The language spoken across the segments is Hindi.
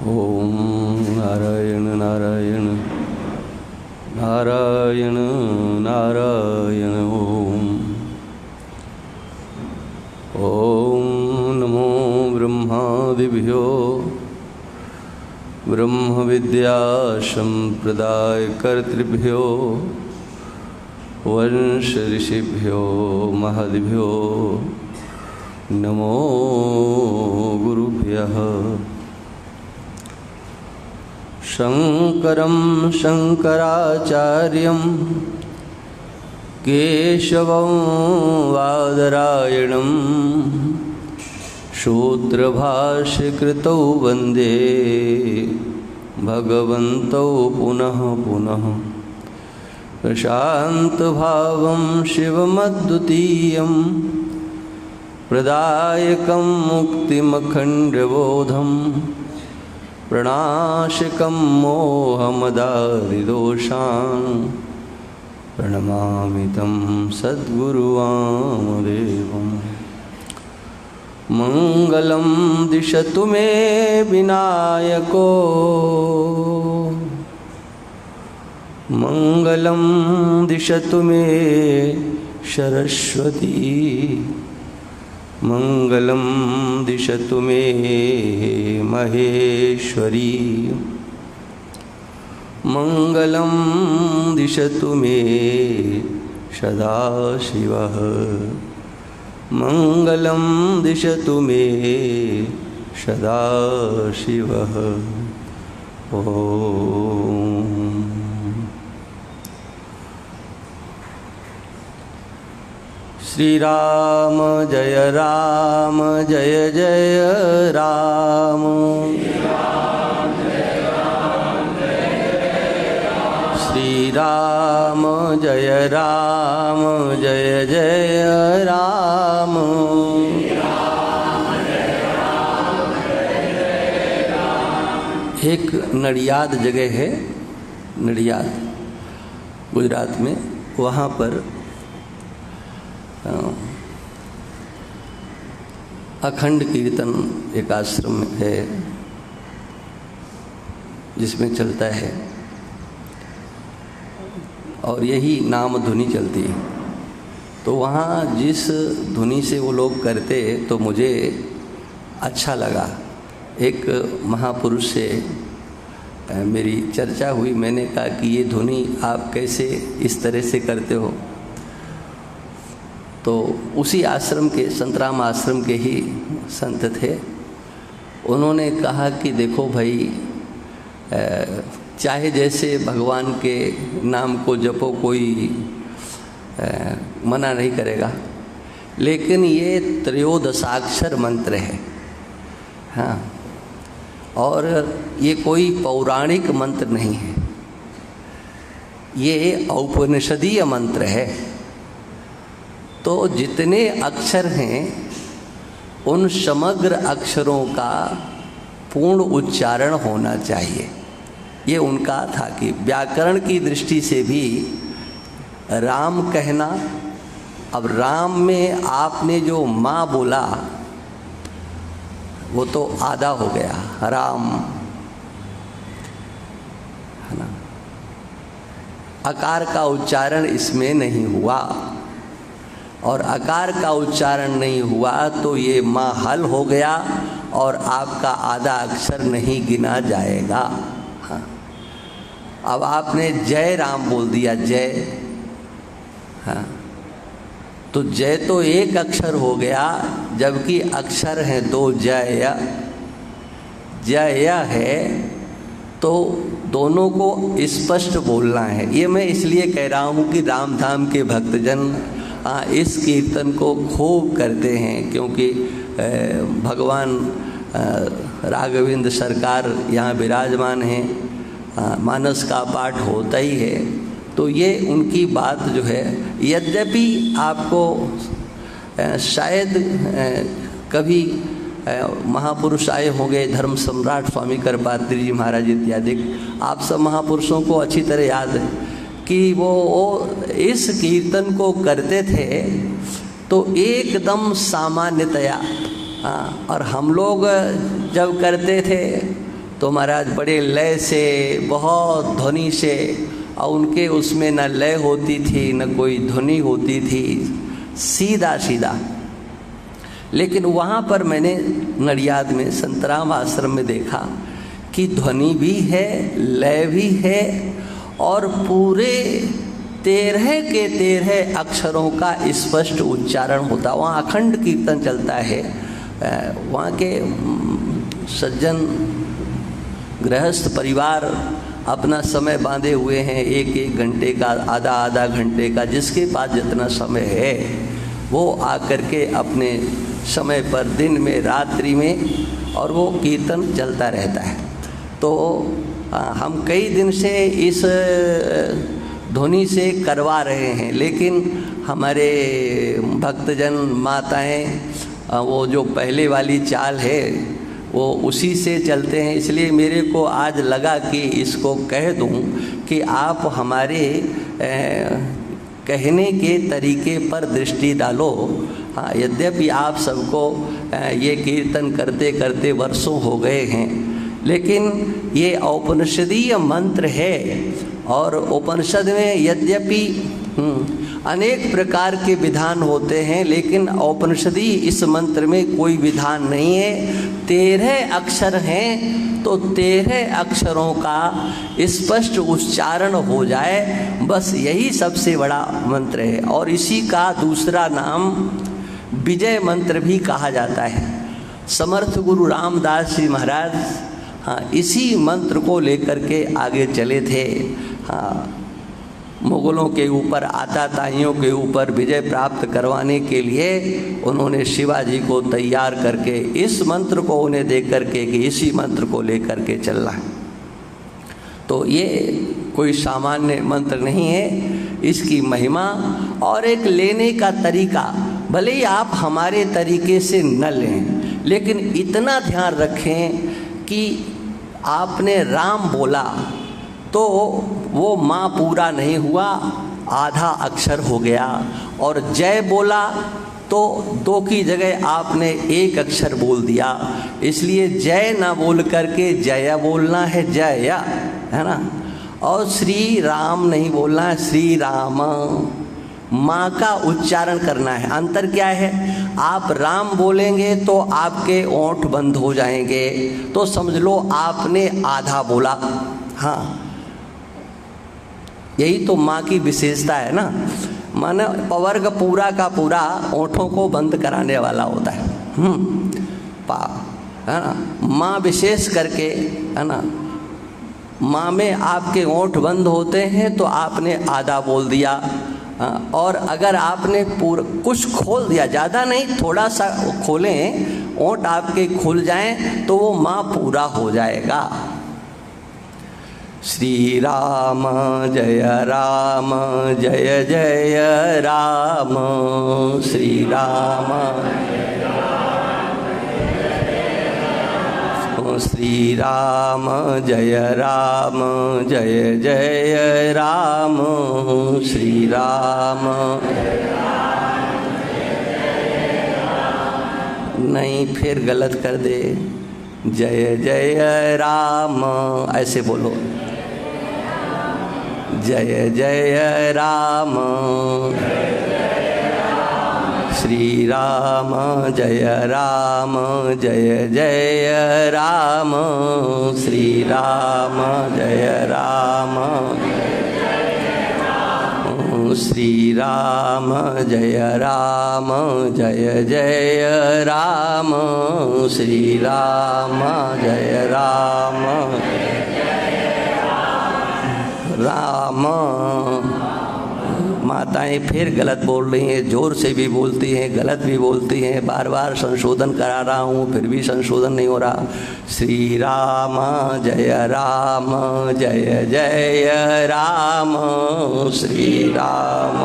ओम नारायण नारायण नारायण नारायण ओम। ओम नमो ब्रह्मादिभ्यो ब्रह्म विद्या संप्रदायकर्तृभ्यो वंश ऋषिभ्यो महद्भ्यो नमो गुरुभ्यः। शंकरं शंकराचार्यं केशवं वादरायणं सूत्रभाष्यकृतौ वन्दे भगवन्तौ पुनः पुनः। प्रशान्तभावं शिवमद्वितीयं प्रदायकं मुक्तिमखण्डबोधं प्रणाशकं मोहमदारिदोषान् प्रणमामि तं सद्गुरुवामदेवम्। मंगलं दिशतु मे विनायको मंगलं दिशतु मे सरस्वती मंगलं दिशतु मे महेश्वरी मंगलं दिशतु मे सदाशिवः मंगलं दिशतु मे सदाशिवः। ओम। श्री राम जय जय राम। श्री राम जय जय राम। एक नडियाद जगह है, नडियाद गुजरात में। वहाँ पर अखंड कीर्तन एक आश्रम है जिसमें चलता है और यही नाम धुनी चलती है। तो वहाँ जिस धुनी से वो लोग करते तो मुझे अच्छा लगा। एक महापुरुष से मेरी चर्चा हुई। मैंने कहा कि ये धुनी आप कैसे इस तरह से करते हो? तो उसी आश्रम के, संतराम आश्रम के ही संत थे। उन्होंने कहा कि देखो भाई, चाहे जैसे भगवान के नाम को जपो, कोई मना नहीं करेगा, लेकिन ये त्रयोदशाक्षर मंत्र है। हाँ, और ये कोई पौराणिक मंत्र नहीं है, ये औपनिषदीय मंत्र है। तो जितने अक्षर हैं उन समग्र अक्षरों का पूर्ण उच्चारण होना चाहिए। ये उनका था कि व्याकरण की दृष्टि से भी राम कहना, अब राम में आपने जो माँ बोला वो तो आधा हो गया, राम है ना। अकार का उच्चारण इसमें नहीं हुआ, और अकार का उच्चारण नहीं हुआ तो ये माँ हल हो गया और आपका आधा अक्षर नहीं गिना जाएगा। हाँ, अब आपने जय राम बोल दिया, जय। हाँ, तो जय तो एक अक्षर हो गया, जबकि अक्षर हैं दो। जय जय है, तो दोनों को स्पष्ट बोलना है। ये मैं इसलिए कह रहा हूँ कि राम धाम के भक्तजन इस कीर्तन को खूब करते हैं, क्योंकि भगवान राघवेंद्र सरकार यहाँ विराजमान हैं। मानस का पाठ होता ही है, तो ये उनकी बात जो है। यद्यपि आपको शायद कभी महापुरुष आए होंगे, धर्म सम्राट स्वामी करपात्री जी महाराज इत्यादि, आप सब महापुरुषों को अच्छी तरह याद है कि वो इस कीर्तन को करते थे तो एकदम सामान्यतया। हाँ, और हम लोग जब करते थे तो महाराज बड़े लय से, बहुत ध्वनि से, और उनके उसमें न लय होती थी न कोई ध्वनि होती थी, सीधा सीधा। लेकिन वहाँ पर मैंने नडियाद में संतराम आश्रम में देखा कि ध्वनि भी है, लय भी है, और पूरे 13 के 13 अक्षरों का स्पष्ट उच्चारण होता। वहाँ अखंड कीर्तन चलता है। वहाँ के सज्जन गृहस्थ परिवार अपना समय बांधे हुए हैं, 1-1 घंटे का, आधा घंटे का, जिसके पास जितना समय है वो आकर के अपने समय पर दिन में, रात्रि में, और वो कीर्तन चलता रहता है। तो हम कई दिन से इस ध्वनि से करवा रहे हैं, लेकिन हमारे भक्तजन माताएं वो जो पहले वाली चाल है वो उसी से चलते हैं। इसलिए मेरे को आज लगा कि इसको कह दूं कि आप हमारे कहने के तरीके पर दृष्टि डालो। हाँ, यद्यपि आप सबको ये कीर्तन करते करते वर्षों हो गए हैं, लेकिन ये औपनिषदीय मंत्र है, और उपनिषद में यद्यपि अनेक प्रकार के विधान होते हैं, लेकिन औपनिषदी इस मंत्र में कोई विधान नहीं है। 13 अक्षर हैं, तो 13 अक्षरों का स्पष्ट उच्चारण हो जाए, बस यही सबसे बड़ा मंत्र है। और इसी का दूसरा नाम विजय मंत्र भी कहा जाता है। समर्थ गुरु रामदास जी महाराज हाँ इसी मंत्र को लेकर के आगे चले थे। हाँ, मुगलों के ऊपर, आताताइयों के ऊपर विजय प्राप्त करवाने के लिए उन्होंने शिवाजी को तैयार करके इस मंत्र को उन्हें दे करके कि इसी मंत्र को लेकर के चलना है। तो ये कोई सामान्य मंत्र नहीं है, इसकी महिमा और एक लेने का तरीका, भले ही आप हमारे तरीके से न लें, लेकिन इतना ध्यान रखें कि आपने राम बोला तो वो माँ पूरा नहीं हुआ, आधा अक्षर हो गया, और जय बोला तो 2 की जगह आपने 1 अक्षर बोल दिया। इसलिए जय ना बोल करके जया बोलना है, जय, है ना। और श्री राम नहीं बोलना है, श्री राम। माँ का उच्चारण करना है। अंतर क्या है? आप राम बोलेंगे तो आपके ओंठ बंद हो जाएंगे, तो समझ लो आपने आधा बोला। हाँ, यही तो माँ की विशेषता है ना। माना पवर्ग पूरा का पूरा ओंठों को बंद कराने वाला होता है। है ना। माँ विशेष करके, है ना, माँ में आपके ओंठ बंद होते हैं तो आपने आधा बोल दिया। और अगर आपने पूरा कुछ खोल दिया, ज़्यादा नहीं, थोड़ा सा खोलें, ओंठ आपके खुल जाएं तो वो माँ पूरा हो जाएगा। श्री राम जय राम जय जय राम, श्री राम श्री राम जय राम जय जय राम, श्री राम। नहीं, फिर गलत कर दे, जय जय राम, ऐसे बोलो, जय जय राम, श्री राम जय राम जय जय राम, श्री राम जय राम, श्री राम जय राम जय जय राम, श्री राम जय राम। राम माताएं फिर गलत बोल रही हैं, जोर से भी बोलती हैं, गलत भी बोलती हैं। बार बार संशोधन करा रहा हूँ, फिर भी संशोधन नहीं हो रहा। श्री राम जय राम जय जय राम, श्री राम,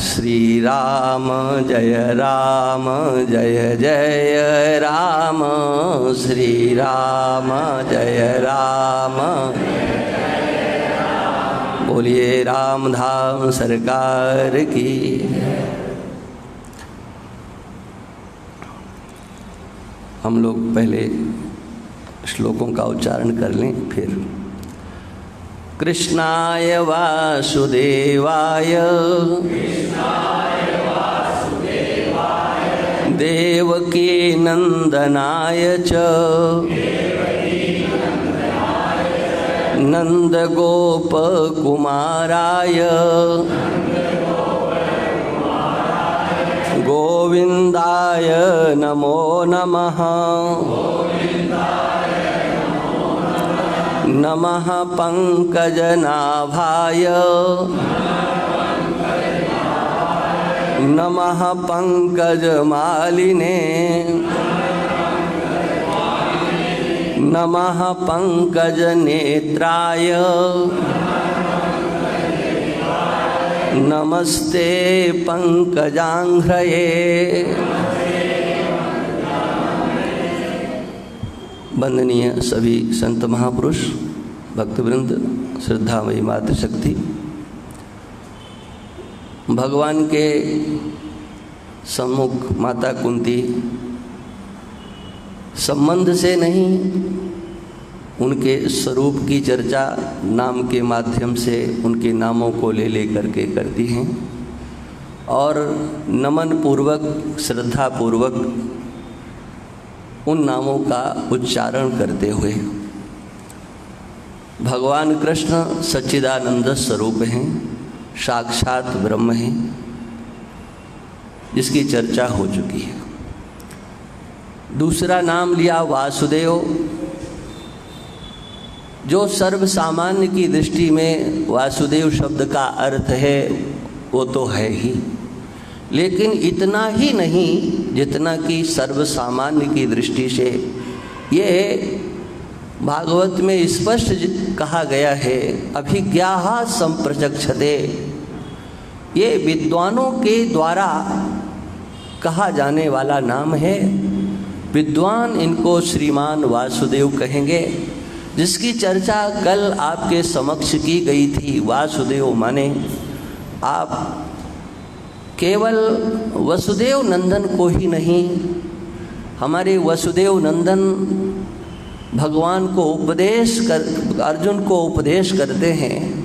श्री राम जय राम जय जय राम, श्री राम जय राम। बोलिए राम धाम सरकार की। हम लोग पहले श्लोकों का उच्चारण कर लें, फिर कृष्णाय वासुदेवाय देवकी नंदनाय च नंदगोपकुमाराय गोविंदाय नमो नमः। नमः पंकजनाभाय नमः पंकजमालिने नमः पंकजनेत्राय नमस्ते पंकजांघ्रये। वंदनीय सभी संत महापुरुष, भक्तवृंद, श्रद्धामयी मातृशक्ति, भगवान के सम्मुख माता कुंती संबंध से नहीं, उनके स्वरूप की चर्चा नाम के माध्यम से उनके नामों को ले करके करती हैं और नमन पूर्वक, श्रद्धा पूर्वक उन नामों का उच्चारण करते हुए भगवान कृष्ण सच्चिदानंद स्वरूप हैं, साक्षात ब्रह्म हैं, जिसकी चर्चा हो चुकी है। दूसरा नाम लिया वासुदेव, जो सर्व सामान्य की दृष्टि में वासुदेव शब्द का अर्थ है वो तो है ही, लेकिन इतना ही नहीं जितना कि सर्व सामान्य की दृष्टि से ये भागवत में स्पष्ट कहा गया है, अभिज्ञाः संप्रचक्षते। ये विद्वानों के द्वारा कहा जाने वाला नाम है। विद्वान इनको श्रीमान वासुदेव कहेंगे, जिसकी चर्चा कल आपके समक्ष की गई थी। वासुदेव माने आप केवल वसुदेव नंदन को ही नहीं, हमारे वसुदेव नंदन भगवान को अर्जुन को उपदेश करते हैं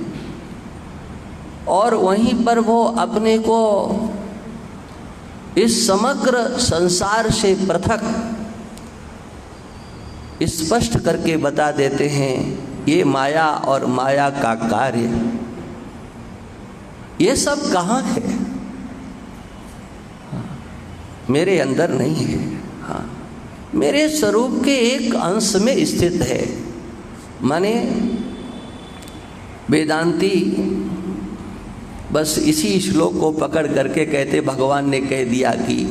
और वहीं पर वो अपने को इस समग्र संसार से पृथक स्पष्ट करके बता देते हैं। ये माया और माया का कार्य, ये सब कहाँ है? मेरे अंदर नहीं है, हाँ, मेरे स्वरूप के एक अंश में स्थित है। माने वेदांती बस इसी श्लोक को पकड़ करके कहते भगवान ने कह दिया कि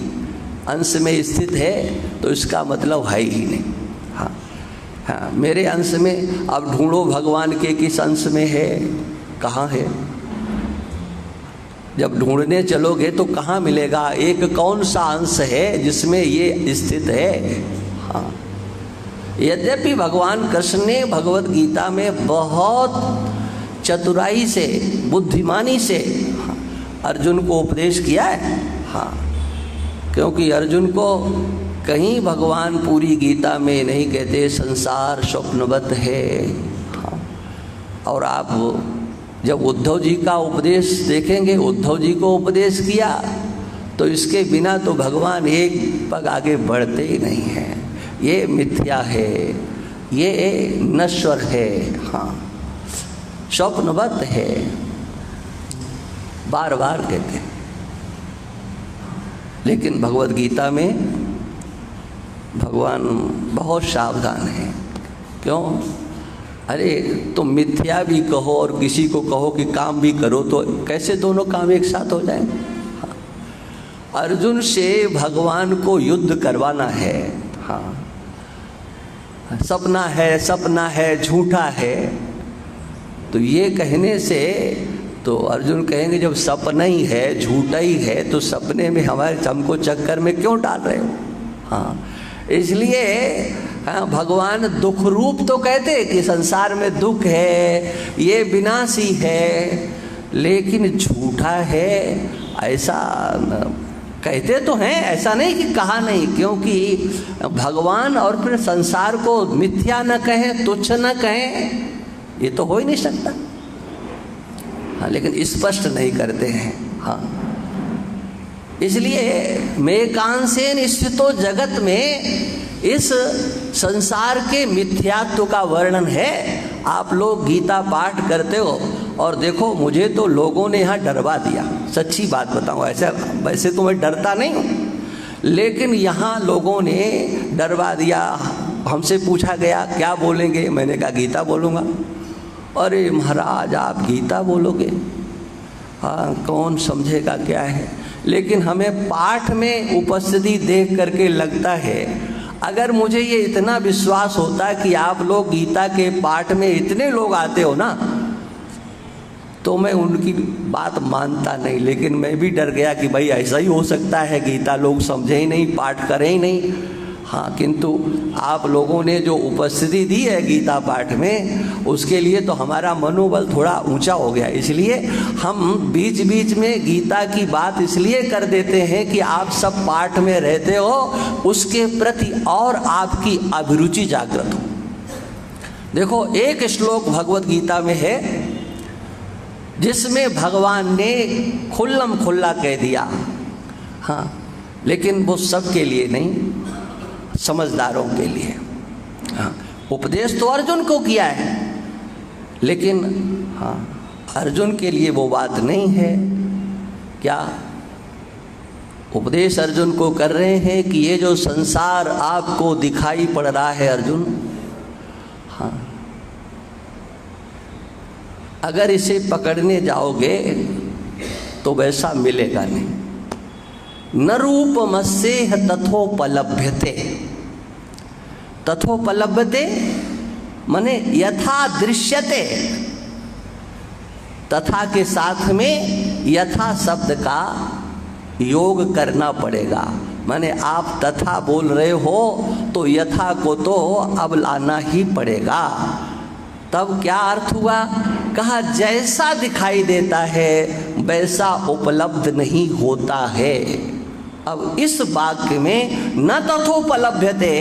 अंश में स्थित है, तो इसका मतलब है ही नहीं। हाँ हाँ, मेरे अंश में। अब ढूंढो भगवान के किस अंश में है, कहाँ है? जब ढूंढने चलोगे तो कहाँ मिलेगा? एक कौन सा अंश है जिसमें ये स्थित है? हाँ, यद्यपि भगवान कृष्ण ने भगवत गीता में बहुत चतुराई से, बुद्धिमानी से अर्जुन को उपदेश किया है। हाँ, क्योंकि अर्जुन को कहीं भगवान पूरी गीता में नहीं कहते संसार स्वप्नवत है। हाँ, और आप जब उद्धव जी का उपदेश देखेंगे, उद्धव जी को उपदेश किया तो इसके बिना तो भगवान एक पग आगे बढ़ते ही नहीं हैं। ये मिथ्या है, ये नश्वर है, हाँ, स्वप्नवत है, बार बार कहते हैं। लेकिन भगवत गीता में भगवान बहुत सावधान है। क्यों? अरे तुम मिथ्या भी कहो और किसी को कहो कि काम भी करो, तो कैसे दोनों काम एक साथ हो जाएंगे? हाँ, अर्जुन से भगवान को युद्ध करवाना है। हाँ, सपना है, झूठा है, तो ये कहने से तो अर्जुन कहेंगे जब सपना ही है, झूठा ही है, तो सपने में हमको चक्कर में क्यों डाल रहे हो? हाँ, इसलिए हाँ, भगवान दुख रूप तो कहते कि संसार में दुख है, ये विनाशी है, लेकिन झूठा है ऐसा कहते तो हैं, ऐसा नहीं कि कहा नहीं, क्योंकि भगवान और फिर संसार को मिथ्या न कहें, तुच्छ न कहें, ये तो हो ही नहीं सकता। हाँ, लेकिन स्पष्ट नहीं करते हैं। हाँ, इसलिए मेकांसेन स्थितो जगत में इस संसार के मिथ्यात्व का वर्णन है। आप लोग गीता पाठ करते हो और देखो, मुझे तो लोगों ने यहाँ डरवा दिया, सच्ची बात बताऊँ, ऐसा वैसे तो मैं डरता नहीं हूँ, लेकिन यहाँ लोगों ने डरवा दिया। हमसे पूछा गया क्या बोलेंगे, मैंने कहा गीता बोलूँगा। अरे महाराज आप गीता बोलोगे, हाँ कौन समझेगा क्या है। लेकिन हमें पाठ में उपस्थिति देख करके लगता है, अगर मुझे ये इतना विश्वास होता कि आप लोग गीता के पाठ में इतने लोग आते हो ना, तो मैं उनकी बात मानता नहीं। लेकिन मैं भी डर गया कि भाई ऐसा ही हो सकता है, गीता लोग समझे ही नहीं, पाठ करें ही नहीं। हाँ, किंतु आप लोगों ने जो उपस्थिति दी है गीता पाठ में, उसके लिए तो हमारा मनोबल थोड़ा ऊंचा हो गया। इसलिए हम बीच बीच में गीता की बात इसलिए कर देते हैं कि आप सब पाठ में रहते हो, उसके प्रति और आपकी अभिरुचि जागृत हो। देखो, एक श्लोक भगवत गीता में है जिसमें भगवान ने खुल्लम खुल्ला कह दिया। हाँ, लेकिन वो सबके लिए नहीं, समझदारों के लिए। हाँ, उपदेश तो अर्जुन को किया है, लेकिन हाँ अर्जुन के लिए वो बात नहीं है। क्या उपदेश अर्जुन को कर रहे हैं कि ये जो संसार आपको दिखाई पड़ रहा है अर्जुन, हाँ अगर इसे पकड़ने जाओगे तो वैसा मिलेगा नहीं। न रूपमस्येह तथोपलभ्यते, तथोपलभ्यते माने यथा दृश्यते, तथा के साथ में यथा शब्द का योग करना पड़ेगा। माने आप तथा बोल रहे हो तो यथा को तो अब लाना ही पड़ेगा। तब क्या अर्थ हुआ? कहा जैसा दिखाई देता है वैसा उपलब्ध नहीं होता है। अब इस वाक्य में न तथोपलभ्यते,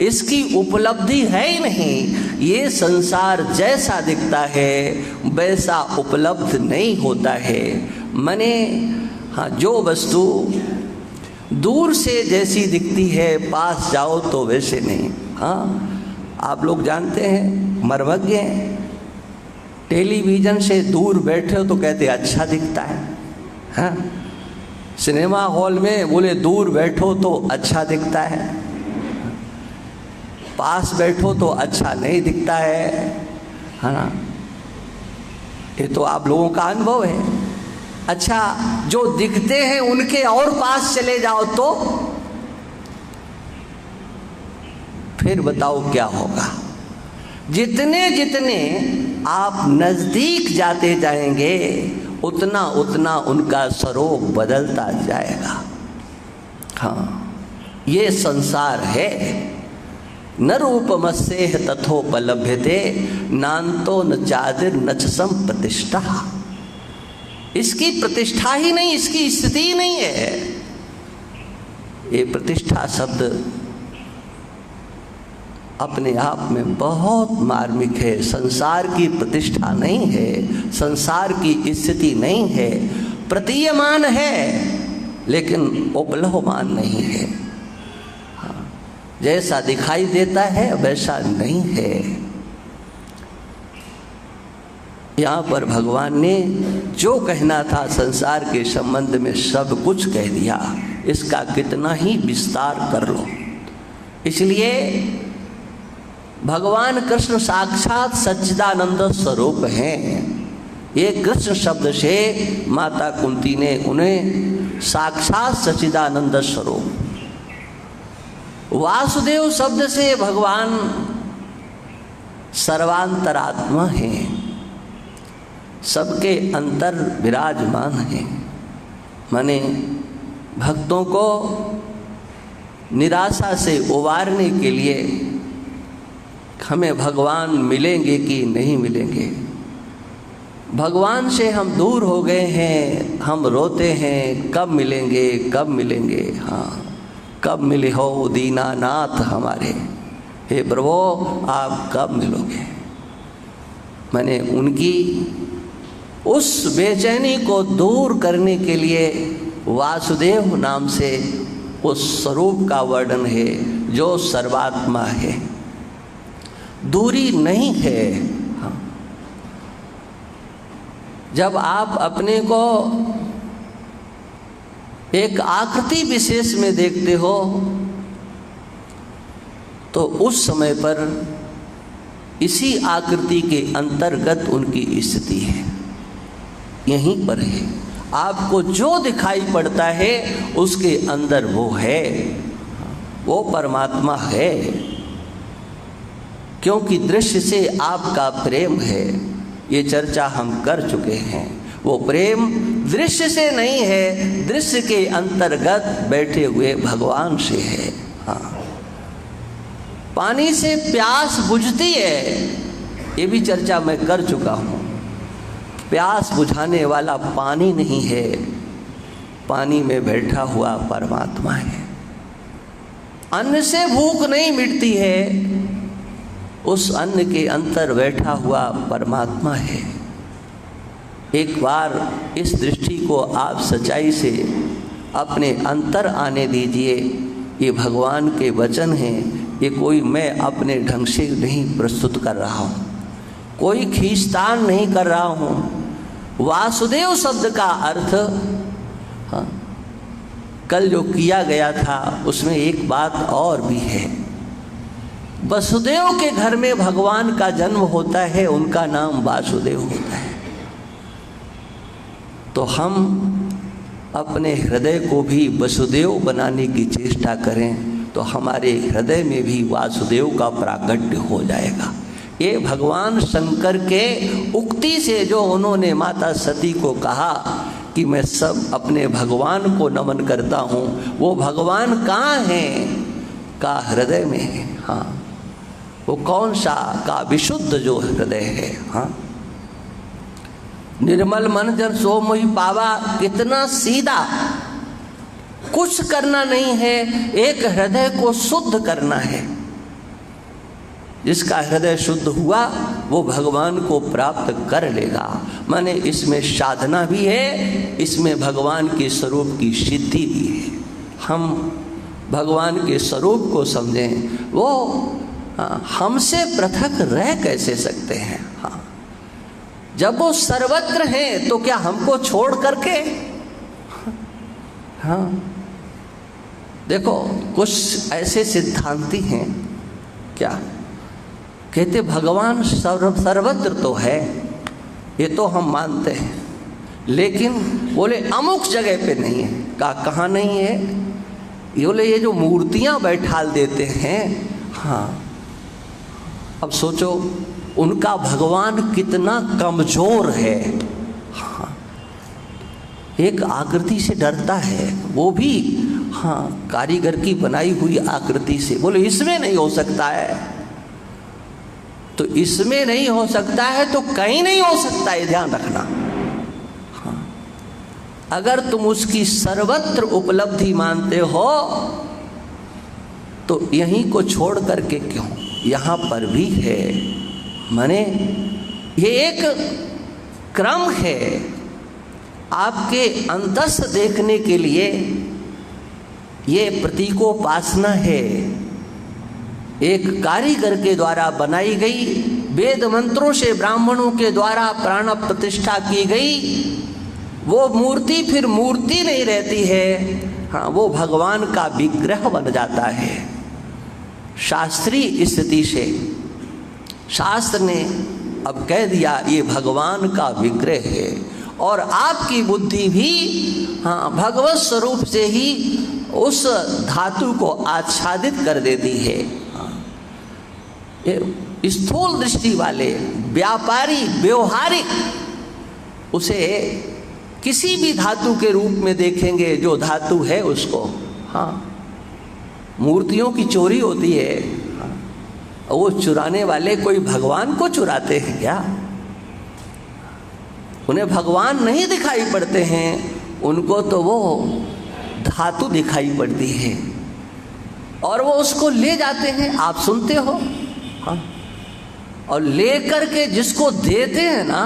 इसकी उपलब्धि है ही नहीं। ये संसार जैसा दिखता है वैसा उपलब्ध नहीं होता है। माने हाँ, जो वस्तु दूर से जैसी दिखती है पास जाओ तो वैसे नहीं। हाँ, आप लोग जानते हैं, मर्मज्ञ हैं, टेलीविज़न से दूर बैठे हो तो कहते अच्छा दिखता है। हाँ, सिनेमा हॉल में बोले दूर बैठो तो अच्छा दिखता है, पास बैठो तो अच्छा नहीं दिखता है। हाँ, ये तो आप लोगों का अनुभव है। अच्छा, जो दिखते हैं उनके और पास चले जाओ तो फिर बताओ क्या होगा। जितने जितने आप नजदीक जाते जाएंगे उतना उतना उनका स्वरूप बदलता जाएगा। हाँ, ये संसार है। न रूपमस्येह तथोपलभ्यते नान्तो न चादिर न च संप्रतिष्ठा। इसकी प्रतिष्ठा ही नहीं, इसकी स्थिति ही नहीं है। ये प्रतिष्ठा शब्द अपने आप में बहुत मार्मिक है। संसार की प्रतिष्ठा नहीं है, संसार की स्थिति नहीं है, प्रतीयमान है लेकिन उपलब्धमान नहीं है। हाँ, जैसा दिखाई देता है वैसा नहीं है। यहाँ पर भगवान ने जो कहना था संसार के संबंध में सब कुछ कह दिया। इसका कितना ही विस्तार कर लो। इसलिए भगवान कृष्ण साक्षात सच्चिदानंद स्वरूप हैं। ये कृष्ण शब्द से माता कुंती ने उन्हें साक्षात सच्चिदानंद स्वरूप, वासुदेव शब्द से भगवान सर्वांतरात्मा हैं, सबके अंतर विराजमान हैं। माने भक्तों को निराशा से उबारने के लिए हमें भगवान मिलेंगे कि नहीं मिलेंगे, भगवान से हम दूर हो गए हैं, हम रोते हैं कब मिलेंगे कब मिलेंगे। हाँ, कब मिले हो दीनानाथ हमारे, हे प्रभु आप कब मिलोगे। मैंने उनकी उस बेचैनी को दूर करने के लिए वासुदेव नाम से उस स्वरूप का वर्णन है जो सर्वात्मा है, दूरी नहीं है। हाँ। जब आप अपने को एक आकृति विशेष में देखते हो तो उस समय पर इसी आकृति के अंतर्गत उनकी स्थिति है, यहीं पर है। आपको जो दिखाई पड़ता है उसके अंदर वो है, वो परमात्मा है, क्योंकि दृश्य से आपका प्रेम है। ये चर्चा हम कर चुके हैं। वो प्रेम दृश्य से नहीं है, दृश्य के अंतर्गत बैठे हुए भगवान से है। हाँ, पानी से प्यास बुझती है, ये भी चर्चा मैं कर चुका हूँ। प्यास बुझाने वाला पानी नहीं है, पानी में बैठा हुआ परमात्मा है। अन्न से भूख नहीं मिटती है, उस अन्न के अंतर बैठा हुआ परमात्मा है। एक बार इस दृष्टि को आप सच्चाई से अपने अंतर आने दीजिए। ये भगवान के वचन हैं, ये कोई मैं अपने ढंग से नहीं प्रस्तुत कर रहा हूँ, कोई खींचतान नहीं कर रहा हूँ। वासुदेव शब्द का अर्थ, हाँ, कल जो किया गया था उसमें एक बात और भी है। वसुदेव के घर में भगवान का जन्म होता है, उनका नाम वासुदेव होता है। तो हम अपने हृदय को भी वसुदेव बनाने की चेष्टा करें तो हमारे हृदय में भी वासुदेव का प्राकट्य हो जाएगा। ये भगवान शंकर के उक्ति से जो उन्होंने माता सती को कहा कि मैं सब अपने भगवान को नमन करता हूँ, वो भगवान कहाँ हैं? का हृदय में है। हाँ, वो कौन सा? का विशुद्ध जो हृदय है। हाँ, निर्मल मन जन सो मोहि पावा, कितना सीधा, कुछ करना नहीं है, एक हृदय को शुद्ध करना है। जिसका हृदय शुद्ध हुआ वो भगवान को प्राप्त कर लेगा। माने इसमें साधना भी है, इसमें भगवान के स्वरूप की सिद्धि भी है। हम भगवान के स्वरूप को समझें, वो हमसे पृथक रह कैसे सकते हैं? हाँ, जब वो सर्वत्र हैं तो क्या हमको छोड़ करके? हाँ, देखो कुछ ऐसे सिद्धांती हैं, क्या कहते, भगवान सर्वत्र तो है, ये तो हम मानते हैं, लेकिन बोले अमुक जगह पे नहीं है। कहाँ नहीं है? ये बोले ये जो मूर्तियां बैठाल देते हैं। हाँ, अब सोचो उनका भगवान कितना कमजोर है। हाँ, एक आकृति से डरता है, वो भी हाँ कारीगर की बनाई हुई आकृति से। बोले इसमें नहीं हो सकता है, तो इसमें नहीं हो सकता है तो कहीं नहीं हो सकता है, ध्यान रखना। हाँ, अगर तुम उसकी सर्वत्र उपलब्धि मानते हो तो यहीं को छोड़ करके क्यों? यहाँ पर भी है। माने ये एक क्रम है आपके अंतस देखने के लिए, ये प्रतीकोपासना है, एक कारीगर के द्वारा बनाई गई, वेद मंत्रों से ब्राह्मणों के द्वारा प्राण प्रतिष्ठा की गई। वो मूर्ति फिर मूर्ति नहीं रहती है। हाँ, वो भगवान का विग्रह बन जाता है। शास्त्रीय स्थिति से शास्त्र ने अब कह दिया ये भगवान का विग्रह है, और आपकी बुद्धि भी हाँ भगवत स्वरूप से ही उस धातु को आच्छादित कर देती है। ये स्थूल दृष्टि वाले व्यापारी व्यवहारिक उसे किसी भी धातु के रूप में देखेंगे जो धातु है उसको। हाँ, मूर्तियों की चोरी होती है, वो चुराने वाले कोई भगवान को चुराते हैं क्या? उन्हें भगवान नहीं दिखाई पड़ते हैं, उनको तो वो धातु दिखाई पड़ती है और वो उसको ले जाते हैं। आप सुनते हो, हाँ, और लेकर के जिसको देते हैं ना,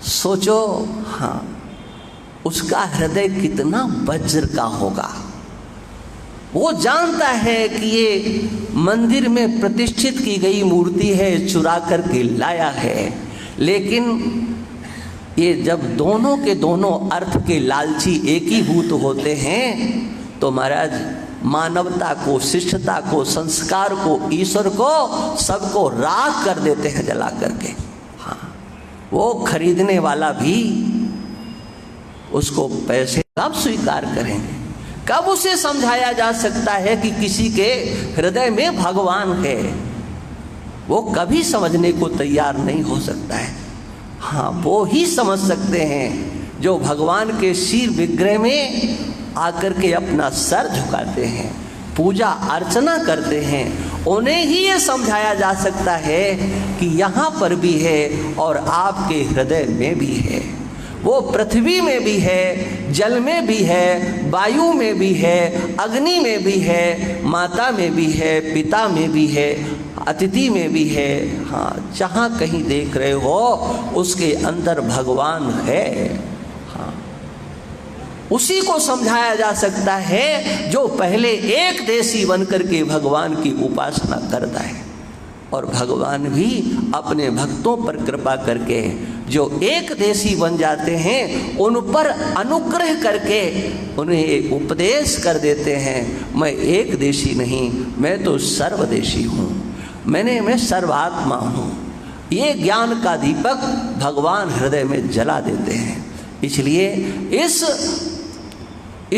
सोचो हाँ, उसका हृदय कितना वज्र का होगा। वो जानता है कि ये मंदिर में प्रतिष्ठित की गई मूर्ति है, चुरा करके लाया है, लेकिन ये जब दोनों के दोनों अर्थ के लालची एकीभूत होते हैं तो महाराज मानवता को, शिष्टता को, संस्कार को, ईश्वर को, सबको राख कर देते हैं जला करके। हाँ, वो खरीदने वाला भी उसको पैसे कब स्वीकार करेंगे? कब उसे समझाया जा सकता है कि किसी के हृदय में भगवान है? वो कभी समझने को तैयार नहीं हो सकता है। हाँ, वो ही समझ सकते हैं जो भगवान के शीर विग्रह में आकर के अपना सर झुकाते हैं, पूजा अर्चना करते हैं। उन्हें ही ये समझाया जा सकता है कि यहाँ पर भी है और आपके हृदय में भी है। वो पृथ्वी में भी है, जल में भी है, वायु में भी है, अग्नि में भी है, माता में भी है, पिता में भी है, अतिथि में भी है। हाँ, जहाँ कहीं देख रहे हो उसके अंदर भगवान है। हाँ, उसी को समझाया जा सकता है जो पहले एक देशी बनकर के भगवान की उपासना करता है, और भगवान भी अपने भक्तों पर कृपा करके जो एक देशी बन जाते हैं उन पर अनुग्रह करके उन्हें उपदेश कर देते हैं, मैं एक देशी नहीं, मैं तो सर्वदेशी हूँ, मैं सर्वात्मा हूँ। ये ज्ञान का दीपक भगवान हृदय में जला देते हैं। इसलिए इस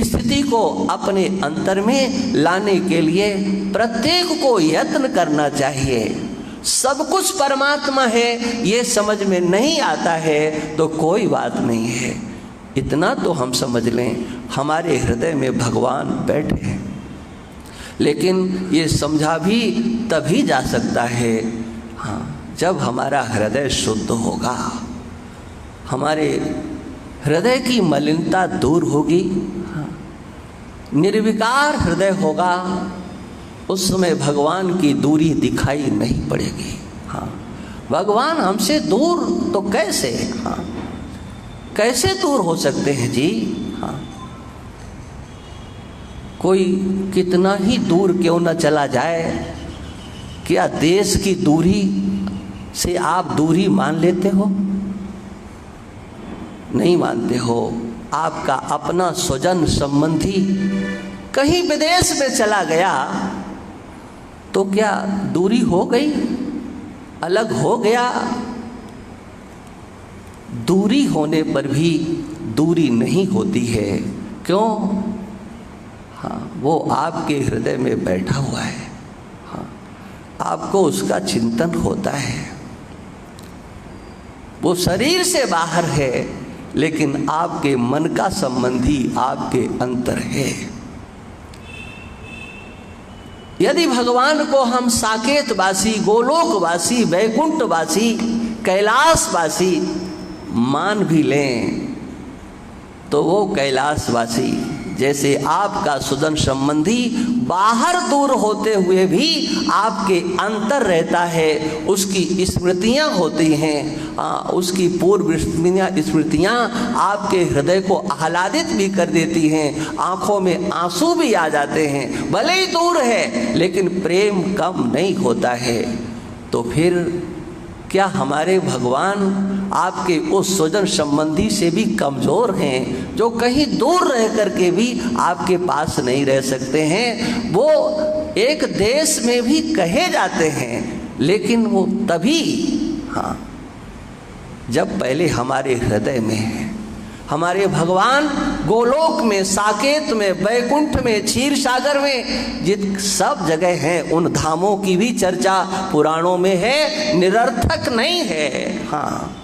स्थिति को अपने अंतर में लाने के लिए प्रत्येक को यत्न करना चाहिए। सब कुछ परमात्मा है, ये समझ में नहीं आता है तो कोई बात नहीं है। इतना तो हम समझ लें, हमारे हृदय में भगवान बैठे हैं। लेकिन ये समझा भी तभी जा सकता है, हाँ, जब हमारा हृदय शुद्ध होगा, हमारे हृदय की मलिनता दूर होगी, हाँ, निर्विकार हृदय होगा, उस समय भगवान की दूरी दिखाई नहीं पड़ेगी। हाँ, भगवान हमसे दूर तो कैसे, हाँ, कैसे दूर हो सकते हैं जी? हाँ, कोई कितना ही दूर क्यों न चला जाए, क्या देश की दूरी से आप दूरी मान लेते हो? नहीं मानते हो। आपका अपना स्वजन संबंधी कहीं विदेश में चला गया तो क्या दूरी हो गई, अलग हो गया? दूरी होने पर भी दूरी नहीं होती है। क्यों? हाँ, वो आपके हृदय में बैठा हुआ है। हाँ, आपको उसका चिंतन होता है। वो शरीर से बाहर है लेकिन आपके मन का संबंधी आपके अंतर है। यदि भगवान को हम साकेतवासी, गोलोकवासी, वैकुंठवासी, कैलाशवासी मान भी लें तो वो कैलाशवासी जैसे आपका सुदन संबंधी बाहर दूर होते हुए भी आपके अंतर रहता है, उसकी स्मृतियां होती हैं, उसकी पूर्व स्मृतियां आपके हृदय को आह्लादित भी कर देती हैं, आंखों में आंसू भी आ जाते हैं। भले ही दूर है लेकिन प्रेम कम नहीं होता है। तो फिर क्या हमारे भगवान आपके उस स्वजन संबंधी से भी कमज़ोर हैं, जो कहीं दूर रह करके भी आपके पास नहीं रह सकते हैं? वो एक देश में भी कहे जाते हैं लेकिन वो तभी, हाँ, जब पहले हमारे हृदय में है। हमारे भगवान गोलोक में, साकेत में, वैकुंठ में, क्षीर सागर में, जित सब जगह हैं, उन धामों की भी चर्चा पुराणों में है, निरर्थक नहीं है। हाँ,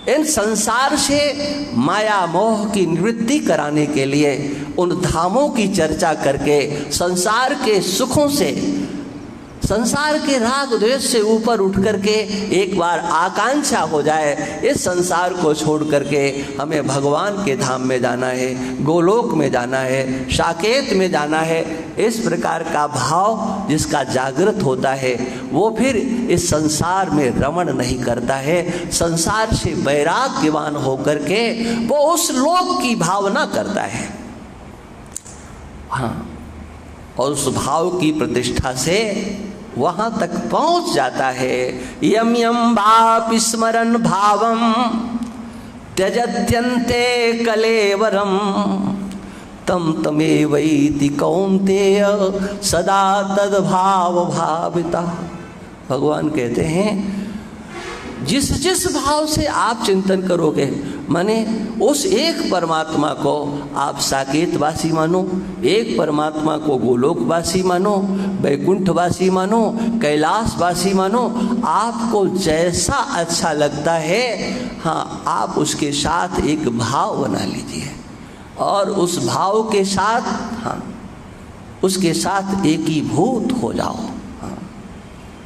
इन संसार से माया मोह की निवृत्ति कराने के लिए उन धामों की चर्चा करके संसार के सुखों से संसार के राग द्वेष से ऊपर उठ करके एक बार आकांक्षा हो जाए, इस संसार को छोड़ करके हमें भगवान के धाम में जाना है, गोलोक में जाना है, साकेत में जाना है, इस प्रकार का भाव जिसका जागृत होता है वो फिर इस संसार में रमण नहीं करता है। संसार से वैराग्यवान होकर के वो उस लोक की भावना करता है। हाँ, और उस भाव की प्रतिष्ठा से वहां तक पहुंच जाता है। यम यम बाप स्मरण भावम त्यजत्यन्ते कलेवरम तम तमेवैति कौन्तेय सदा तद्भाव भाविता। भगवान कहते हैं जिस जिस भाव से आप चिंतन करोगे, माने उस एक परमात्मा को आप साकेतवासी मानो, एक परमात्मा को गोलोकवासी मानो, वैकुंठवासी मानो, कैलाशवासी मानो, आपको जैसा अच्छा लगता है हाँ आप उसके साथ एक भाव बना लीजिए और उस भाव के साथ हाँ उसके साथ एकीभूत हो जाओ।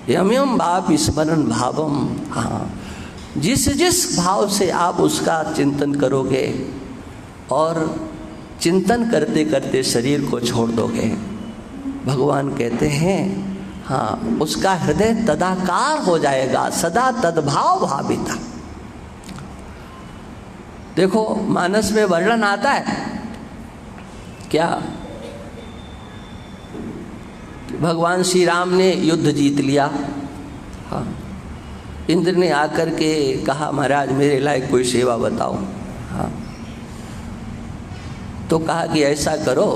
यम यम बाप स्मरण भावम। हाँ, जिस जिस भाव से आप उसका चिंतन करोगे और चिंतन करते करते शरीर को छोड़ दोगे, भगवान कहते हैं हाँ उसका हृदय तदाकार हो जाएगा, सदा तद्भाव भाविता। देखो मानस में वर्णन आता है क्या, भगवान श्री राम ने युद्ध जीत लिया। हाँ, इंद्र ने आकर के कहा महाराज मेरे लायक कोई सेवा बताओ। हाँ, तो कहा कि ऐसा करो,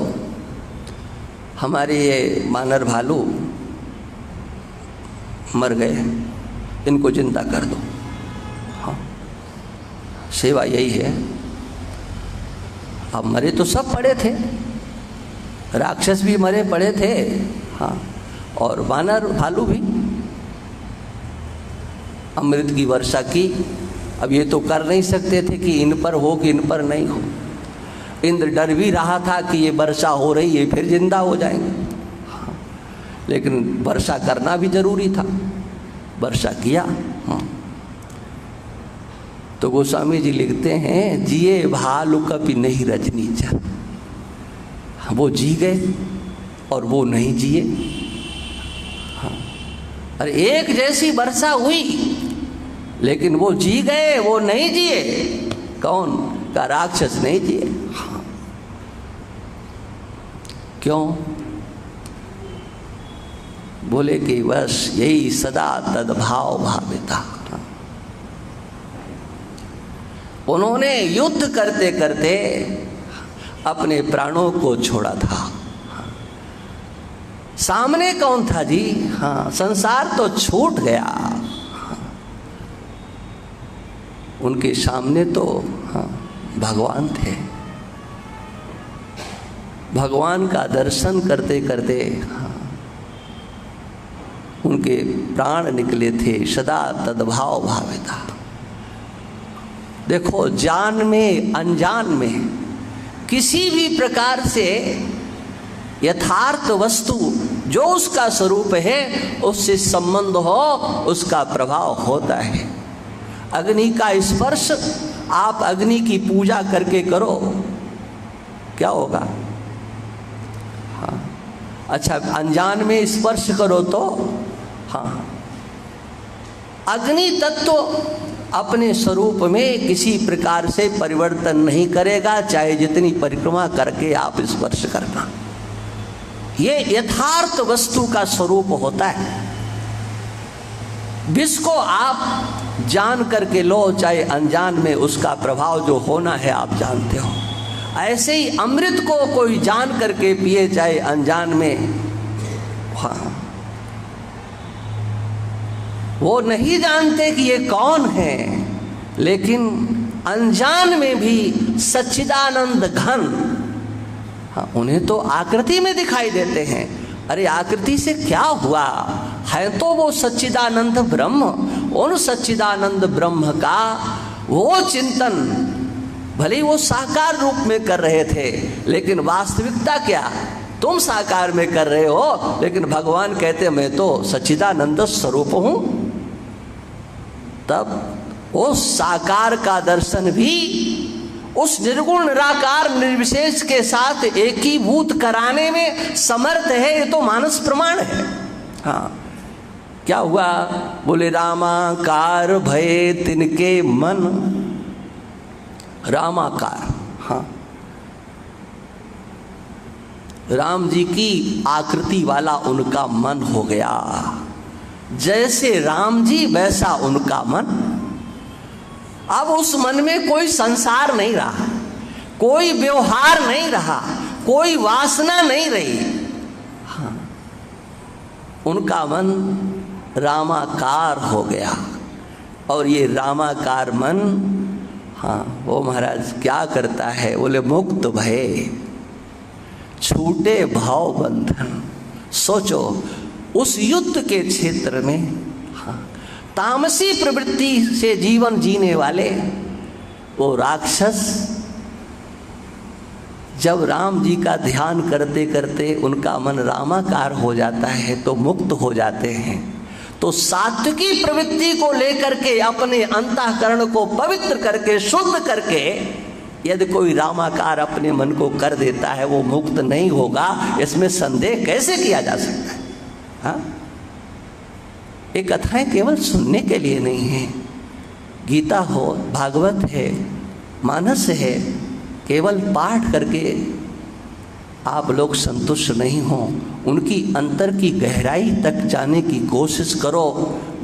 हमारे ये मानर भालू मर गए, इनको जिंदा कर दो। हाँ, सेवा यही है। अब मरे तो सब पड़े थे, राक्षस भी मरे पड़े थे हाँ, और वानर भालू भी। अमृत की वर्षा की। अब ये तो कर नहीं सकते थे कि इन पर हो कि इन पर नहीं हो। इंद्र डर भी रहा था कि ये वर्षा हो रही है फिर जिंदा हो जाएंगे हाँ, लेकिन वर्षा करना भी जरूरी था, वर्षा किया हाँ। तो गोस्वामी जी लिखते हैं जिए भालू कभी नहीं रजनी चर। वो जी गए और वो नहीं जिए हाँ। अरे एक जैसी वर्षा हुई लेकिन वो जी गए, वो नहीं जिए। कौन का? राक्षस नहीं जिए हाँ। क्यों? बोले कि बस यही सदा तद्भाव भाविता हाँ। उन्होंने युद्ध करते करते अपने प्राणों को छोड़ा था। सामने कौन था जी? हाँ, संसार तो छूट गया हाँ। उनके सामने तो हाँ भगवान थे। भगवान का दर्शन करते करते हाँ उनके प्राण निकले थे, सदा तद्भाव भाविता। देखो जान में अनजान में किसी भी प्रकार से यथार्थ वस्तु जो उसका स्वरूप है उससे संबंध हो, उसका प्रभाव होता है। अग्नि का स्पर्श आप अग्नि की पूजा करके करो, क्या होगा? हाँ, अच्छा अनजान में स्पर्श करो तो हाँ, अग्नि तत्व अपने स्वरूप में किसी प्रकार से परिवर्तन नहीं करेगा, चाहे जितनी परिक्रमा करके आप स्पर्श करना। ये यथार्थ वस्तु का स्वरूप होता है। विष को आप जान करके लो, चाहे अनजान में उसका प्रभाव जो होना है आप जानते हो। ऐसे ही अमृत को कोई जान करके पिए, चाहे अनजान में। हाँ, वो नहीं जानते कि ये कौन है, लेकिन अनजान में भी सच्चिदानंद घन हाँ, उन्हें तो आकृति में दिखाई देते हैं। अरे आकृति से क्या हुआ है, तो वो सच्चिदानंद ब्रह्म। उन सच्चिदानंद ब्रह्म का वो चिंतन भले वो साकार रूप में कर रहे थे, लेकिन वास्तविकता क्या तुम साकार में कर रहे हो, लेकिन भगवान कहते मैं तो सच्चिदानंद स्वरूप हूं। तब वो साकार का दर्शन भी उस निर्गुण निराकार निर्विशेष के साथ एकीभूत कराने में समर्थ है। ये तो मानस प्रमाण है। हाँ, क्या हुआ? बोले रामाकार भये तिनके मन। रामाकार, हाँ, राम जी की आकृति वाला उनका मन हो गया। जैसे राम जी वैसा उनका मन। अब उस मन में कोई संसार नहीं रहा, कोई व्यवहार नहीं रहा, कोई वासना नहीं रही। हाँ, उनका मन रामाकार हो गया। और ये रामाकार मन, हाँ, वो महाराज क्या करता है? बोले मुक्त भय छूटे भाव बंधन। सोचो, उस युद्ध के क्षेत्र में, हाँ, तामसी प्रवृत्ति से जीवन जीने वाले वो राक्षस जब राम जी का ध्यान करते करते उनका मन रामाकार हो जाता है तो मुक्त हो जाते हैं। तो सात्विकी प्रवृत्ति को लेकर के अपने अंतःकरण को पवित्र करके शुद्ध करके यदि कोई रामाकार अपने मन को कर देता है, वो मुक्त नहीं होगा, इसमें संदेह कैसे किया जा सकता है? हाँ? ये कथाएं केवल सुनने के लिए नहीं है। गीता हो, भागवत है, मानस है, केवल पाठ करके आप लोग संतुष्ट नहीं हो, उनकी अंतर की गहराई तक जाने की कोशिश करो,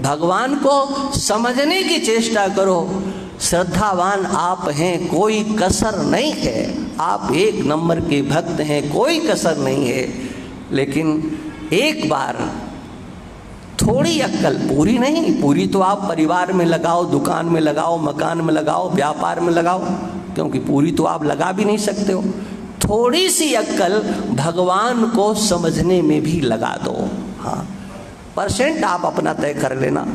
भगवान को समझने की चेष्टा करो। श्रद्धावान आप हैं, कोई कसर नहीं है, आप एक नंबर के भक्त हैं, कोई कसर नहीं है। लेकिन एक बार थोड़ी अक्कल, पूरी नहीं, पूरी तो आप परिवार में लगाओ, दुकान में लगाओ, मकान में लगाओ, व्यापार में लगाओ, क्योंकि पूरी तो आप लगा भी नहीं सकते हो। थोड़ी सी अक्कल भगवान को समझने में भी लगा दो। हाँ, परसेंट आप अपना तय कर लेना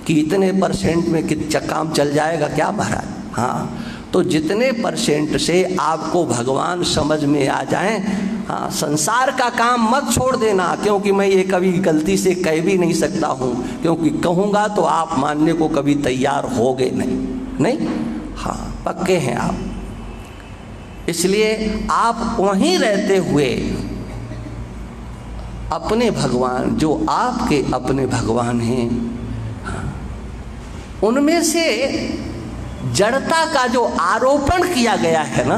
कि इतने परसेंट में कितना काम चल जाएगा क्या महाराज। हाँ, तो जितने परसेंट से आपको भगवान समझ में आ जाएं, हाँ, संसार का काम मत छोड़ देना, क्योंकि मैं ये कभी गलती से कह भी नहीं सकता हूँ, क्योंकि कहूँगा तो आप मानने को कभी तैयार होगे नहीं। हाँ, पक्के हैं आप। इसलिए आप वहीं रहते हुए अपने भगवान, जो आपके अपने भगवान हैं, उनमें से जड़ता का जो आरोपण किया गया है ना,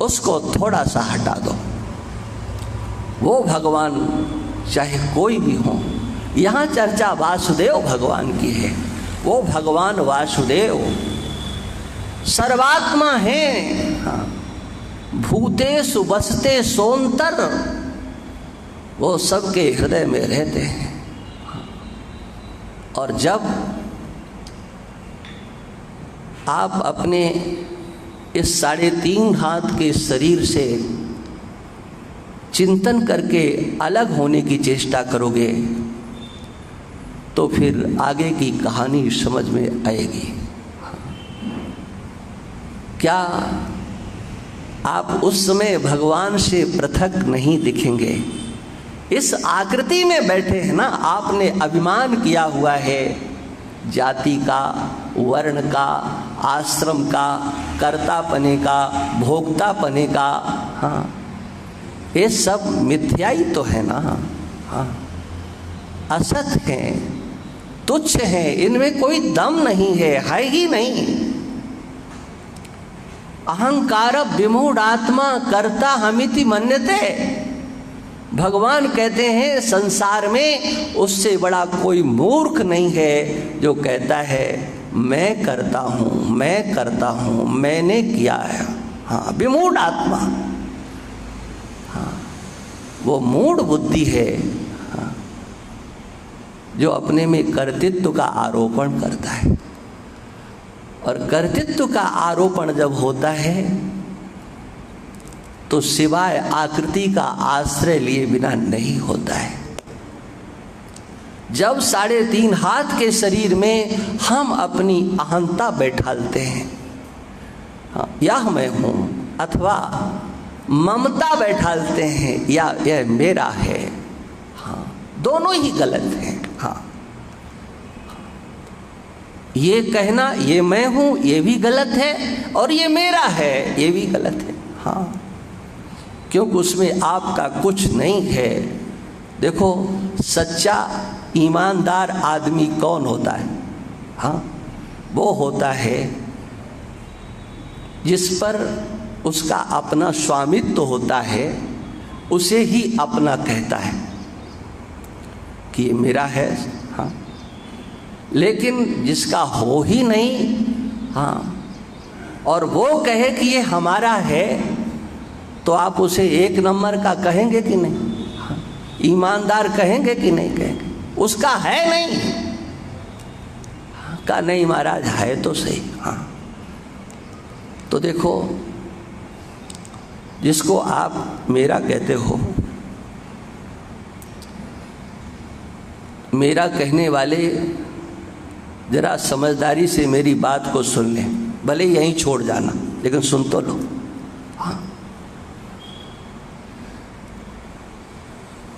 उसको थोड़ा सा हटा दो। वो भगवान चाहे कोई भी हो, यहाँ चर्चा वासुदेव भगवान की है। वो भगवान वासुदेव सर्वात्मा है। हाँ, भूतेषु बसते सोंतर, वो सबके हृदय में रहते हैं। और जब आप अपने इस 3.5 हाथ के शरीर से चिंतन करके अलग होने की चेष्टा करोगे तो फिर आगे की कहानी समझ में आएगी। क्या आप उस समय भगवान से पृथक नहीं दिखेंगे? इस आकृति में बैठे हैं ना, आपने अभिमान किया हुआ है जाति का, वर्ण का, आश्रम का, कर्तापने का, भोक्तापने का। हाँ, ये सब मिथ्याई तो है ना। हाँ, असत है, तुच्छ है, इनमें कोई दम नहीं है ही नहीं। अहंकार विमूढ़ात्मा कर्ता हमिति मन्यते। भगवान कहते हैं संसार में उससे बड़ा कोई मूर्ख नहीं है जो कहता है मैं करता हूँ, मैं करता हूँ, मैंने किया है। हाँ, विमूढ़ आत्मा। हाँ, वो मूढ़ बुद्धि है, हाँ, जो अपने में कर्तृत्व का आरोपण करता है। और कर्तृत्व का आरोपण जब होता है तो सिवाय आकृति का आश्रय लिए बिना नहीं होता है। जब 3.5 हाथ के शरीर में हम अपनी अहंता बैठालते हैं, हाँ, यह मैं हूँ, अथवा ममता बैठालते हैं या यह मेरा है। हाँ, दोनों ही गलत हैं। हाँ, ये कहना ये मैं हूं ये भी गलत है, और ये मेरा है ये भी गलत है। हाँ, क्योंकि उसमें आपका कुछ नहीं है। देखो, सच्चा ईमानदार आदमी कौन होता है? हाँ, वो होता है जिस पर उसका अपना स्वामित्व होता है, उसे ही अपना कहता है कि ये मेरा है। हाँ, लेकिन जिसका हो ही नहीं, हाँ, और वो कहे कि ये हमारा है, तो आप उसे एक नंबर का कहेंगे कि नहीं? हाँ, ईमानदार कहेंगे कि नहीं कहेंगे? उसका है नहीं, हाँ, का नहीं महाराज है तो सही। हाँ, तो देखो, जिसको आप मेरा कहते हो, मेरा कहने वाले जरा समझदारी से मेरी बात को सुन लें, भले यहीं छोड़ जाना लेकिन सुन तो लो। हाँ,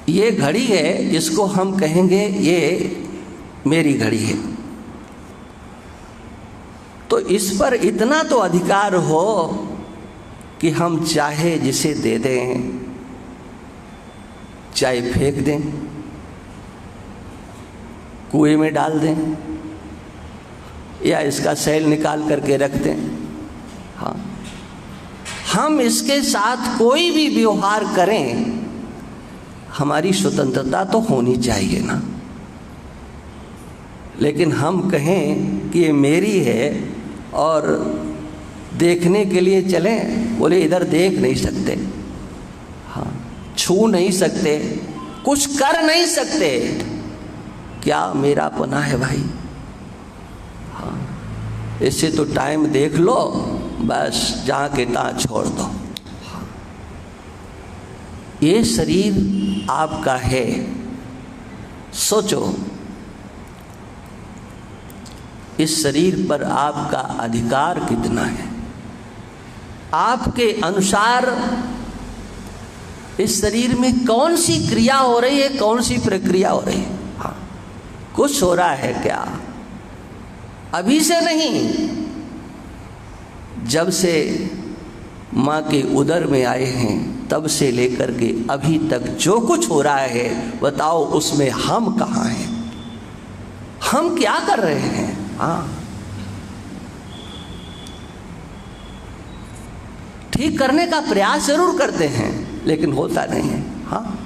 ये घड़ी है जिसको हम कहेंगे ये मेरी घड़ी है, तो इस पर इतना तो अधिकार हो कि हम चाहे जिसे दे दें, चाहे फेंक दें, कुएं में डाल दें, या इसका सेल निकाल करके रख दें। हाँ, हम इसके साथ कोई भी व्यवहार करें, हमारी स्वतंत्रता तो होनी चाहिए ना। लेकिन हम कहें कि ये मेरी है और देखने के लिए चलें, बोले इधर देख नहीं सकते, हाँ, छू नहीं सकते, कुछ कर नहीं सकते, क्या मेरा पना है भाई? हाँ, इससे तो टाइम देख लो, बस जहाँ के तहाँ छोड़ दो। हाँ, ये शरीर आपका है, सोचो इस शरीर पर आपका अधिकार कितना है? आपके अनुसार इस शरीर में कौन सी क्रिया हो रही है, कौन सी प्रक्रिया हो रही है? हाँ, कुछ हो रहा है क्या? अभी से नहीं, जब से माँ के उदर में आए हैं तब से लेकर के अभी तक जो कुछ हो रहा है, बताओ उसमें हम कहाँ हैं? हम क्या कर रहे हैं? हाँ, ठीक करने का प्रयास जरूर करते हैं लेकिन होता नहीं है। हाँ,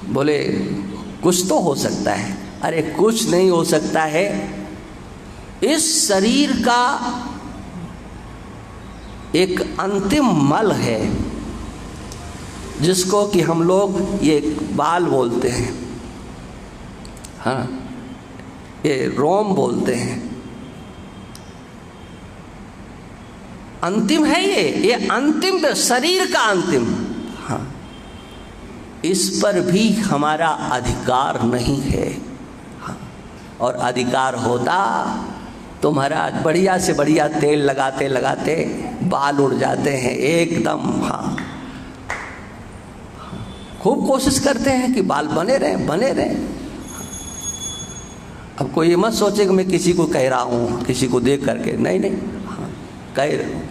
बोले कुछ तो हो सकता है, अरे कुछ नहीं हो सकता है। इस शरीर का एक अंतिम मल है जिसको कि हम लोग ये बाल बोलते हैं, हाँ, ये रोम बोलते हैं। अंतिम है ये अंतिम शरीर का अंतिम। हाँ, इस पर भी हमारा अधिकार नहीं है। हाँ, और अधिकार होता तो महाराज बढ़िया से बढ़िया तेल लगाते लगाते बाल उड़ जाते हैं एकदम। हाँ, खूब कोशिश करते हैं कि बाल बने रहें बने रहें। अब कोई ये मत सोचे कि मैं किसी को कह रहा हूँ, किसी को देख करके, नहीं नहीं, हाँ,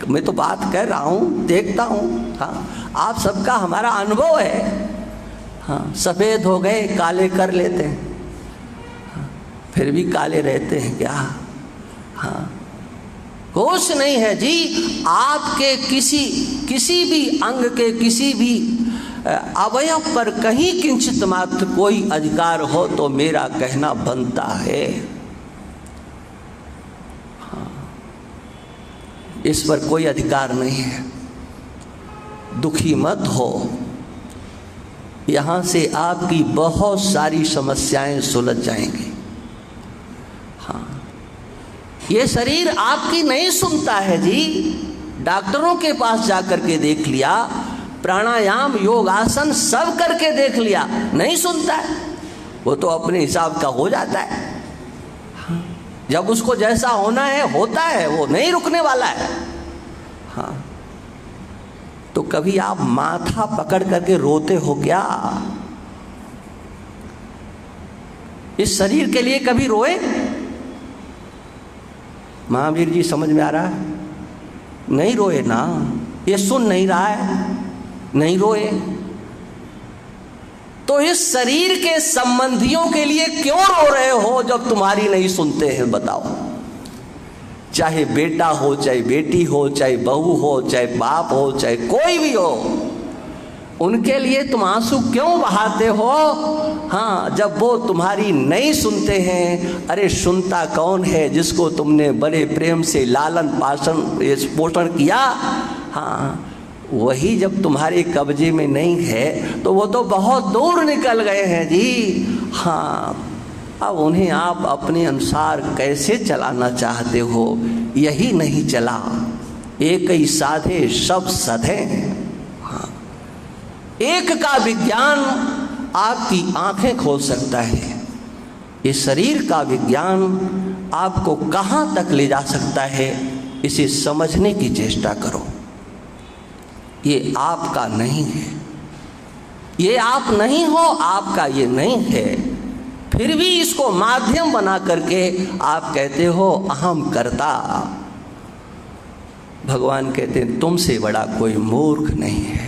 मैं तो बात कह रहा हूँ, देखता हूँ। हाँ, आप सबका हमारा अनुभव है। हाँ, सफ़ेद हो गए काले कर लेते हैं, हाँ, फिर भी काले रहते हैं क्या? हाँ, कुछ नहीं है जी। आपके किसी भी अंग के किसी भी अवयव पर कहीं किंचित मात्र कोई अधिकार हो तो मेरा कहना बनता है। हाँ, इस पर कोई अधिकार नहीं है। दुखी मत हो, यहाँ से आपकी बहुत सारी समस्याएं सुलझ जाएंगी। हाँ, ये शरीर आपकी नहीं सुनता है जी। डॉक्टरों के पास जाकर के देख लिया, प्राणायाम योगासन सब करके देख लिया, नहीं सुनता है। वो तो अपने हिसाब का हो जाता है। हाँ, जब उसको जैसा होना है होता है, वो नहीं रुकने वाला है। हाँ, तो कभी आप माथा पकड़ करके रोते हो क्या? इस शरीर के लिए कभी रोए? महावीर जी समझ में आ रहा है? नहीं रोए ना, ये सुन नहीं रहा है, नहीं रोए। तो इस शरीर के संबंधियों के लिए क्यों रो रहे हो जब तुम्हारी नहीं सुनते हैं? बताओ। चाहे बेटा हो, चाहे बेटी हो, चाहे बहू हो, चाहे बाप हो, चाहे कोई भी हो, उनके लिए तुम आंसू क्यों बहाते हो? हाँ, जब वो तुम्हारी नहीं सुनते हैं। अरे सुनता कौन है? जिसको तुमने बड़े प्रेम से लालन पोषण किया, हाँ, वही जब तुम्हारे कब्जे में नहीं है तो वो तो बहुत दूर निकल गए हैं जी। हाँ, अब उन्हें आप अपने अनुसार कैसे चलाना चाहते हो? यही नहीं चला। एक ही साधे सब सधे। हाँ, एक का विज्ञान आपकी आंखें खोल सकता है। इस शरीर का विज्ञान आपको कहाँ तक ले जा सकता है, इसे समझने की चेष्टा करो। ये आपका नहीं है, ये आप नहीं हो, आपका ये नहीं है। फिर भी इसको माध्यम बना करके आप कहते हो अहम कर्ता। भगवान कहते हैं तुमसे बड़ा कोई मूर्ख नहीं है।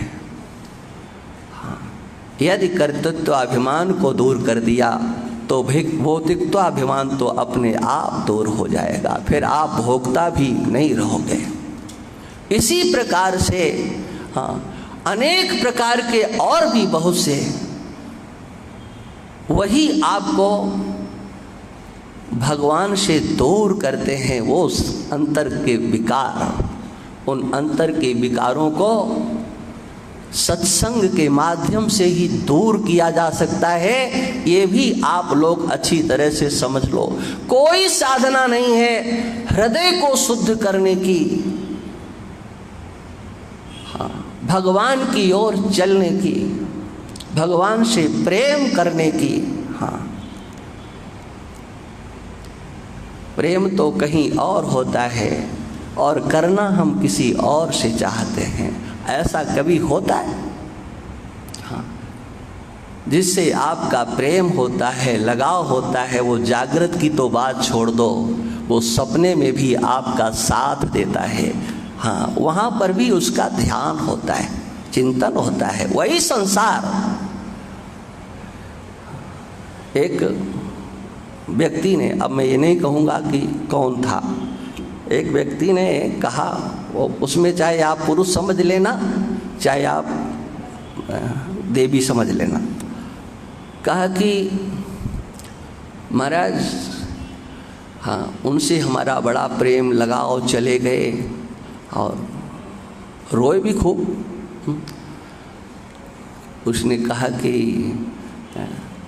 हाँ, यदि कर्तृत्वाभिमान को दूर कर दिया तो भौतिकत्वाभिमान तो अपने आप दूर हो जाएगा, फिर आप भोगता भी नहीं रहोगे। इसी प्रकार से हाँ, अनेक प्रकार के और भी बहुत से वही आपको भगवान से दूर करते हैं। वो अंतर के विकार, उन अंतर के विकारों को सत्संग के माध्यम से ही दूर किया जा सकता है। ये भी आप लोग अच्छी तरह से समझ लो। कोई साधना नहीं है हृदय को शुद्ध करने की, हाँ, भगवान की ओर चलने की, भगवान से प्रेम करने की। हाँ, प्रेम तो कहीं और होता है और करना हम किसी और से चाहते हैं। ऐसा कभी होता है? हाँ, जिससे आपका प्रेम होता है, लगाव होता है, वो जागृत की तो बात छोड़ दो, वो सपने में भी आपका साथ देता है। हाँ, वहाँ पर भी उसका ध्यान होता है, चिंतन होता है। वही संसार। एक व्यक्ति ने, अब मैं ये नहीं कहूँगा कि कौन था, एक व्यक्ति ने कहा, वो उसमें चाहे आप पुरुष समझ लेना, चाहे आप देवी समझ लेना, कहा कि महाराज, हाँ, उनसे हमारा बड़ा प्रेम लगाव, चले गए और रोए भी खूब। उसने कहा कि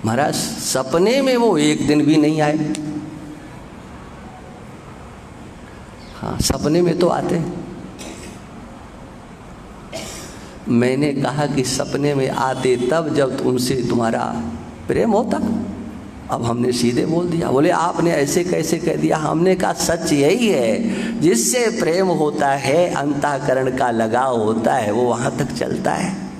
महाराज सपने में वो एक दिन भी नहीं आए। हाँ, सपने में तो आते। मैंने कहा कि सपने में आते तब जब उनसे तुम्हारा प्रेम होता। अब हमने सीधे बोल दिया। बोले आपने ऐसे कैसे कह दिया? हमने कहा सच यही है, जिससे प्रेम होता है, अंतःकरण का लगाव होता है, वो वहाँ तक चलता है।